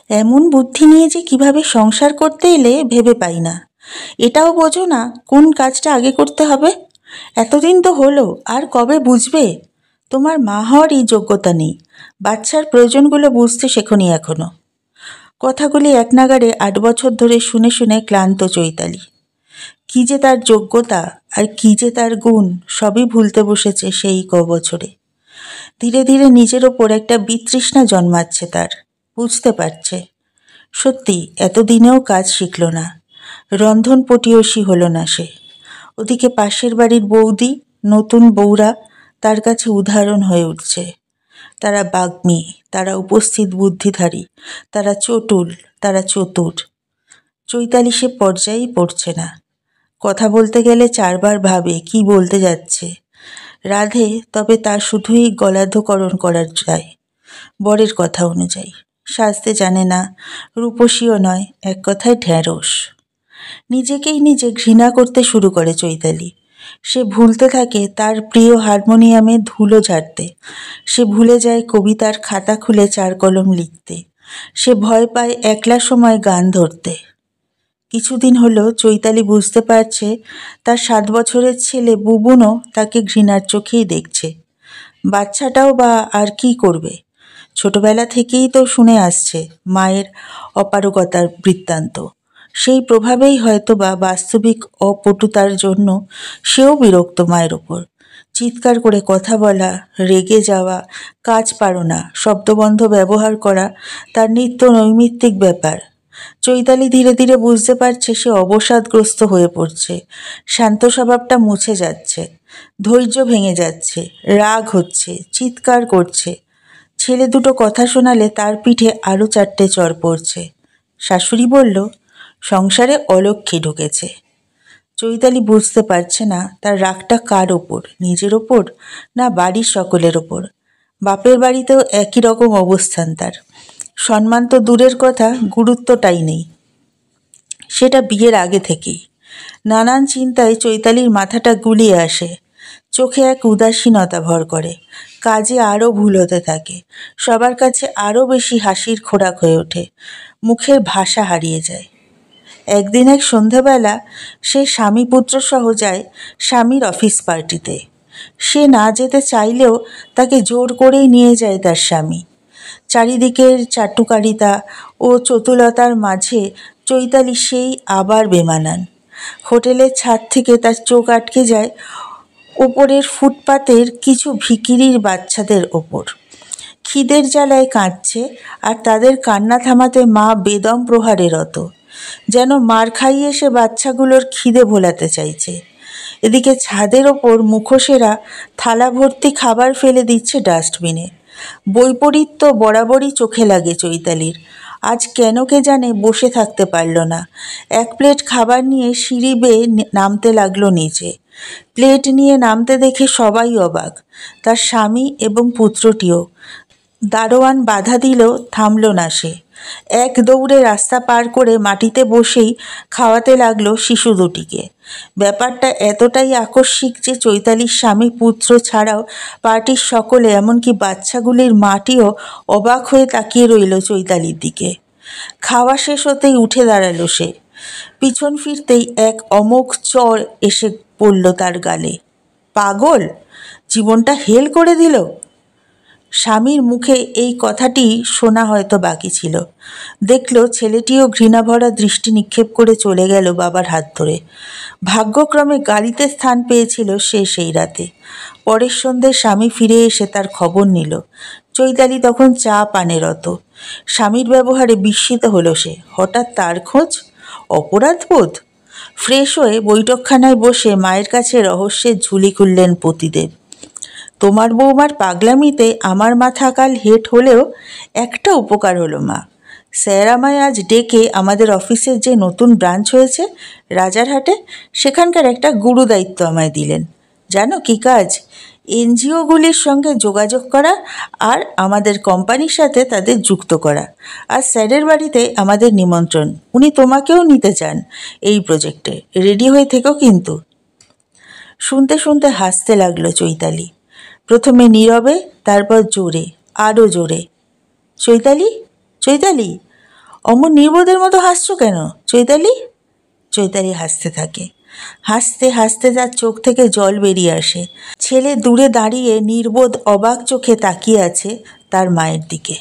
এমন বুদ্ধি নিয়ে যে কিভাবে সংসার করতে এলে ভেবে পাই না। এটাও বোঝো না কোন কাজটা আগে করতে হবে? এতদিন তো হলো, আর কবে বুঝবে? তোমার মা হওয়ারই যোগ্যতা নেই, বাচ্চার প্রয়োজনগুলো বুঝতে শেখনি এখনো। কথাগুলি একনাগাড়ে 8 বছর ধরে শুনে শুনে ক্লান্ত চৈতালি। কি যে তার যোগ্যতা আর কি যে তার গুণ, সবই ভুলতে বসেছে সেই বছরে। ধীরে ধীরে নিজের ওপর একটা বিতৃষ্ণা জন্মাচ্ছে তার। বুঝতে পারছে, সত্যি এতদিনেও কাজ শিখল না, রন্ধনপটীয়সী হলো না সে। ওদিকে পাশের বাড়ির বৌদি, নতুন বউরা তার কাছে উদাহরণ হয়ে উঠছে। তারা বাগ্মী, তারা উপস্থিত বুদ্ধিধারী, তারা চটুল, তারা চতুর। চৈতালি সে পর্যায়েই পড়ছে না। কথা বলতে গেলে 4বার ভাবে কি বলতে যাচ্ছে। রাধে তবে তা শুধুই গলাধকরণ করার চায়, বরের কথা অনুযায়ী। সাজতে জানে না, রূপসীও নয়, এক কথায় ঢ্যাঁড়স। নিজেকেই নিজে ঘৃণা করতে শুরু করে চৈতালি। সে ভুলতে থাকে তার প্রিয় হারমোনিয়ামে ধুলো ঝাড়তে। সে ভুলে যায় কবিতার খাতা খুলে 4 কলম লিখতে। সে ভয় পায় একলা সময় গান ধরতে। কিছুদিন হলো চৈতালি বুঝতে পারছে তার 7 বছরের ছেলে বুবুনও তাকে ঘৃণার চোখেই দেখছে। বাচ্চাটাও বা আর কি করবে? ছোটবেলা থেকেই তো শুনে আসছে মায়ের অপারগতার বৃত্তান্ত। সেই প্রভাবেই হয়তোবা বাস্তবিক অপটুতার জন্য সেও বিরক্ত মায়ের ওপর। চিৎকার করে কথা বলা, রেগে যাওয়া, কাজ পারো না, শব্দবন্ধ ব্যবহার করা তার নিত্য নৈমিত্তিক ব্যাপার। চৈতালি ধীরে ধীরে বুঝতে পারছে সে অবসাদগ্রস্ত হয়ে পড়ছে। শান্ত স্বভাবটা মুছে যাচ্ছে, ধৈর্য ভেঙে যাচ্ছে, রাগ হচ্ছে, চিৎকার করছে। ছেলে দুটো কথা শোনালে তার পিঠে আরও 4টে চড় পড়ছে। শাশুড়ি বলল, সংসারে অলক্ষ্মী ঢুকেছে। চৈতালি বুঝতে পারছে না তার রাগটা কার ওপর, নিজের ওপর না বাড়ির সকলের ওপর। বাপের বাড়িতেও একই রকম অবস্থান তার। সম্মান তো দূরের কথা, গুরুত্বটাই নেই, সেটা বিয়ের আগে থেকেই। নানান চিন্তায় চৈতালির মাথাটা গুলিয়ে আসে। চোখে এক উদাসীনতা ভর করে। কাজে আরও ভুল হতে থাকে। সবার কাছে আরও বেশি হাসির খোরাক হয়ে ওঠে। মুখের ভাষা হারিয়ে যায়। একদিন এক সন্ধেবেলা সে স্বামী পুত্র সহ যায় স্বামীর অফিস পার্টিতে। সে না যেতে চাইলেও তাকে জোর করেই নিয়ে যায় তার স্বামী। চারিদিকের চাটুকারিতা ও চতুলতার মাঝে চৈতালি সেই আবার বেমানান। হোটেলের ছাদ থেকে তার চোখ আটকে যায় ওপরের ফুটপাতের কিছু ভিখিরির বাচ্চাদের ওপর। খিদের জ্বালায় কাঁদছে, আর তাদের কান্না থামাতে মা বেদম প্রহারে রত। যেন মার খাইয়ে সে বাচ্চাগুলোর খিদে ভোলাতে চাইছে। এদিকে ছাদের ওপর মুখোশেরা থালা ভর্তি খাবার ফেলে দিচ্ছে ডাস্টবিনে। বৈপরীত্য বরাবরই চোখে লাগে চৈতালির। আজ কেন কে জানে বসে থাকতে পারল না। 1 প্লেট খাবার নিয়ে সিঁড়ি বেয়ে নামতে লাগলো নিচে। প্লেট নিয়ে নামতে দেখে সবাই অবাক, তার স্বামী এবং পুত্রটিও। দারোয়ান বাধা দিলেও থামল না সে। এক দৌড়ে রাস্তা পার করে মাটিতে বসেই খাওয়াতে লাগলো শিশু দুটিকে। ব্যাপারটা এতটাই আকস্মিক যে চৈতালির স্বামী পুত্র ছাড়াও পার্টির সকলে, এমনকি বাচ্চাগুলির মাটিও অবাক হয়ে তাকিয়ে রইল চৈতালির দিকে। খাওয়া শেষ হতেই উঠে দাঁড়ালো সে। পিছন ফিরতেই এক অমোঘ চড় এসে পড়ল তার গালে। পাগল, জীবনটা হেল করে দিল। স্বামীর মুখে এই কথাটি শোনা হয়তো বাকি ছিল। দেখল ছেলেটিও ঘৃণাভরা দৃষ্টি নিক্ষেপ করে চলে গেল বাবার হাত ধরে। ভাগ্যক্রমে গাড়িতে স্থান পেয়েছিল সে সেই রাতে। পরের সন্ধ্যে স্বামী ফিরে এসে তার খবর নিল। চৈতালি তখন চা পানে রত। স্বামীর ব্যবহারে বিস্মিত হলো সে। হঠাৎ তার খোঁজ, অপরাধবোধ। ফ্রেশ হয়ে বৈঠকখানায় বসে মায়ের কাছে রহস্যের ঝুলি খুললেন পতিদেব। তোমার বৌমার পাগলামিতে আমার মাথা কাল হেট হলেও একটা উপকার হলো মা। স্যার আমায় আজ ডেকে আমাদের অফিসের যে নতুন ব্রাঞ্চ হয়েছে রাজারহাটে, সেখানকার একটা গুরু দায়িত্ব আমায় দিলেন। জানো কি কাজ? এনজিওগুলির সঙ্গে যোগাযোগ করা আর আমাদের কোম্পানির সাথে তাদের যুক্ত করা। আর স্যারের বাড়িতে আমাদের নিমন্ত্রণ, উনি তোমাকেও নিতে চান এই প্রজেক্টে। রেডি হয়ে থেকো কিন্তু। শুনতে শুনতে হাসতে লাগলো চৈতালি। প্রথমে নীরবে, তারপর জোরে, আরও জোরে। চৈতালি, চৈতালি, অমন নির্বোধের মতো হাসছো কেন চৈতালি? চৈতালি হাসতে থাকে। হাসতে হাসতে তার চোখ থেকে জল বেরিয়ে আসে। ছেলে দূরে দাঁড়িয়ে নির্বোধ অবাক চোখে তাকিয়ে আছে তার মায়ের দিকে।